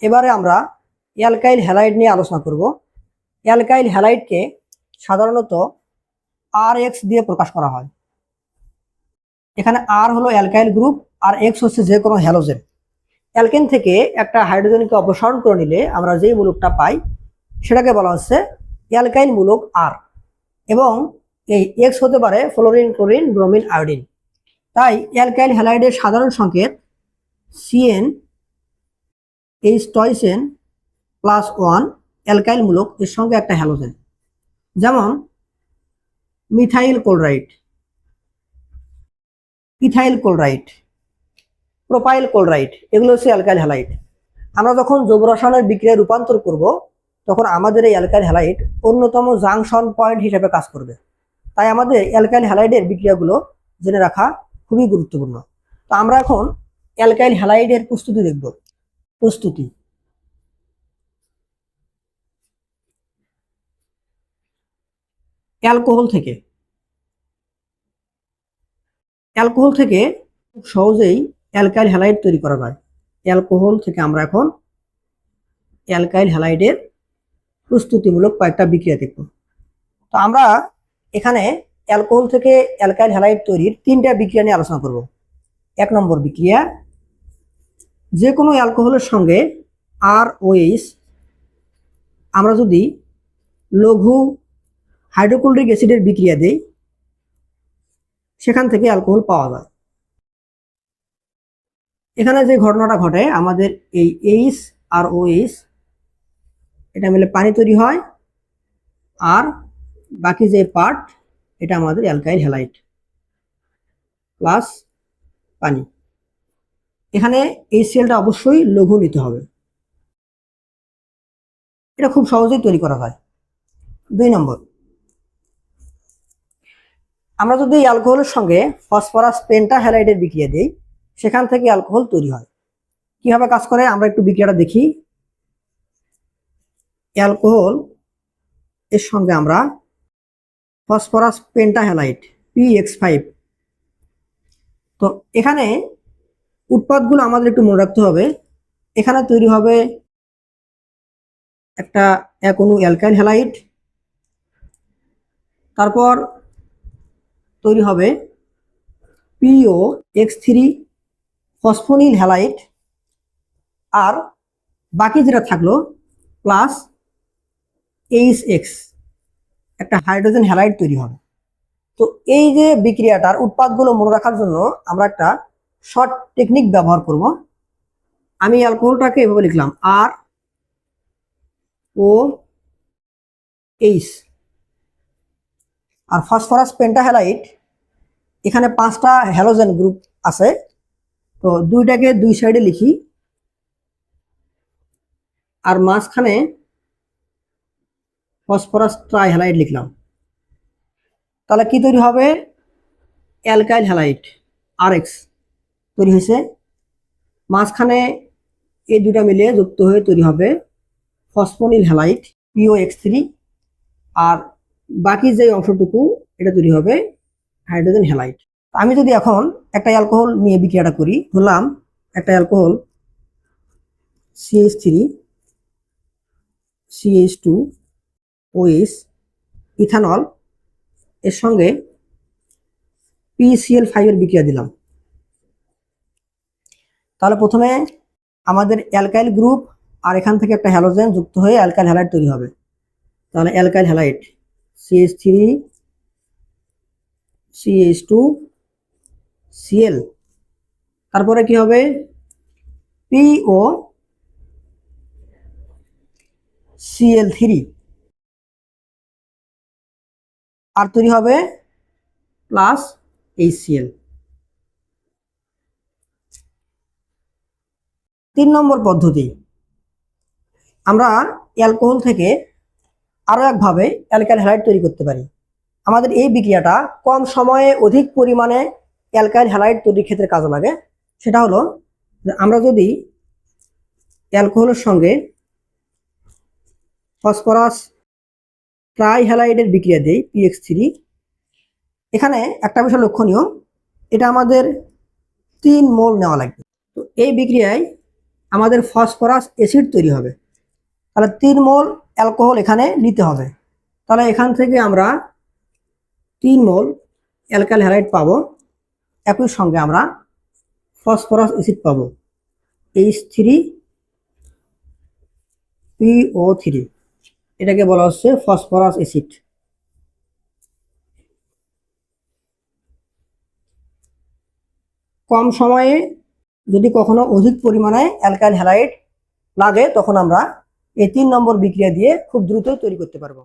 এবারে আমরা alkyl halide নিয়ে আলোচনা করব। অ্যালকাইল হ্যালাইডকে সাধারণত RX দিয়ে প্রকাশ করা হয়। এখানে R হলো অ্যালকাইল গ্রুপ আর X হচ্ছে যে কোনো হ্যালোজেন। অ্যালকেন থেকে একটা হাইড্রোজেনকে অপসারণ করে নিলে আমরা যেই মূলকটা পাই সেটাকে বলা হচ্ছে অ্যালকাইল মূলক R, এবং এই X হতে পারে ফ্লোরিন, ক্লোরিন, ব্রোমিন, আয়োডিন। তাই অ্যালকাইল হ্যালাইডের সাধারণ সংকেত CN H2CN +1 অ্যালকাইল মূলক এর সঙ্গে একটা হ্যালোজেন, যেমন methyl chloride, ethyl chloride, propyl chloride, এগুলো হচ্ছে অ্যালকাইল হ্যালাইড। আমরা যখন জৈব রসায়নের বিক্রিয়ায় রূপান্তর করব তখন আমাদের এই অ্যালকাইল হ্যালাইড অন্যতম জাংশন পয়েন্ট হিসেবে কাজ করবে। তাই আমাদের অ্যালকাইল হ্যালাইডের বিক্রিয়াগুলো জেনে রাখা খুবই গুরুত্বপূর্ণ। তো আমরা এখন অ্যালকাইল হ্যালাইডের প্রস্তুতি দেখব। প্রস্তুতি। অ্যালকোহল থেকে খুব সহজেই অ্যালকাইল হ্যালাইড তৈরি করা যায়। অ্যালকোহল থেকে আমরা এখন অ্যালকাইল হ্যালাইডের প্রস্তুতিমূলক কয়েকটা বিক্রিয়া দেখব। তো আমরা এখানে অ্যালকোহল থেকে অ্যালকাইল হ্যালাইড তৈরির 3টা বিক্রিয়া নিয়ে আলোচনা করব। 1 নম্বর বিক্রিয়া, যে কোনো অ্যালকোহলের সঙ্গে ROH আমরা যদি লঘু হাইড্রোক্লোরিক অ্যাসিডের বিক্রিয়া দেই সেখান থেকে অ্যালকোহল পাওয়া যায়। এখানে যে ঘটনাটা ঘটে, আমাদের এই H আর OH এটা মিলে পানি তৈরি হয়, আর বাকি যে পার্ট এটা আমাদের অ্যালকাইল হ্যালাইড প্লাস পানি। এখানে HCl-টা অবশ্যই লঘু নিতে হবে। এটা খুব সহজেই তৈরি করা যায়। 2 নম্বর, আমরা যদি অ্যালকোহলের সঙ্গে ফসফরাস পেন্টাহ্যালাইডের বিক্রিয়া দিই সেখান থেকে অ্যালকোহল তৈরি হয়। কিভাবে কাজ করে আমরা একটু বিক্রিয়াটা দেখি। অ্যালকোহল এর সঙ্গে আমরা ফসফরাস পেন্টাহ্যালাইড PX5, তো এখানে উৎপাদগুলো আমাদের একটু মনে রাখতে হবে। এখানে তৈরি হবে একটা এক অণু অ্যালকাইল হ্যালাইড, তারপর তৈরি হবে POX3 ফসফোনিল হ্যালাইড, আর বাকি যেটা থাকলো প্লাস HX একটা হাইড্রোজেন হ্যালাইড তৈরি হবে। তো এই যে বিক্রিয়াটার উৎপাদগুলো মনে রাখার জন্য আমরা একটা শর্ট টেকনিক ব্যবহার করব। আমি অ্যালকোহলটাকে এভাবে লিখলাম ROH, আর ফসফরাস পেন্টাহ্যালাইড এখানে 5টা হ্যালোজেন গ্রুপ আছে, তো 2টাকে 2 সাইডে লিখি, আর মাঝখানে ফসফরাস ট্রাইহ্যালাইড লিখলাম। তাহলে কি তৈরি হবে? অ্যালকাইল হ্যালাইড RX তৈরি হয়েছে। মাঝখানে এই 2টা মিলে যুক্ত হয়ে তৈরি হবে ফসফোনিল হ্যালাইড POX3, আর বাকি যে অংশটুকু এটা তৈরি হবে হাইড্রোজেন হ্যালাইড। আমি যদি এখন একটা অ্যালকোহল নিয়ে বিক্রিয়াটা করি, ধরলাম একটা অ্যালকোহল CH3 CH2OH ইথানল এর সঙ্গে PCl5 এর বিক্রিয়া দিলাম। তাহলে প্রথমে আমাদের অ্যালকাইল গ্রুপ আর এখান থেকে একটা হ্যালোজেন যুক্ত হয়ে অ্যালকাইল হ্যালাইড তৈরি হবে। তাহলে অ্যালকাইল হ্যালাইড CH3 CH2Cl, তারপরে কি হবে POCl3, আর তৈরি হবে প্লাস HCl। 3 নম্বর পদ্ধতি, আমরা অ্যালকোহল থেকে আরো একভাবে অ্যালকাইল হ্যালাইড তৈরি করতে পারি। আমাদের এই বিক্রিয়াটা কম সময়ে অধিক পরিমাণে অ্যালকাইল হ্যালাইড তৈরির ক্ষেত্রে কাজে লাগে। সেটা হলো আমরা যদি অ্যালকোহলের সঙ্গে ফসফরাস ট্রাইহ্যালাইডের বিক্রিয়া দেই PX3, এখানে একটা বিষয় লক্ষণীয়, এটা আমাদের 3 মোল নেওয়া লাগবে। তো এই বিক্রিয়ায় আমাদের ফসফরাস অ্যাসিড তৈরি হবে। তাহলে 3 মোল অ্যালকোহল এখানে নিতে হবে। তাহলে এখান থেকে আমরা 3 মোল অ্যালকাইল হ্যালাইড পাবো। একই সঙ্গে আমরা ফসফরাস অ্যাসিড পাবো H3PO3, এটাকে বলা হচ্ছে ফসফরাস অ্যাসিড। কম সময়ে যদি কখনো অধিক পরিমাণে অ্যালকাইল হ্যালাইড লাগে তখন আমরা এই 3 নম্বর বিক্রিয়া দিয়ে খুব দ্রুত তৈরি করতে পারবো।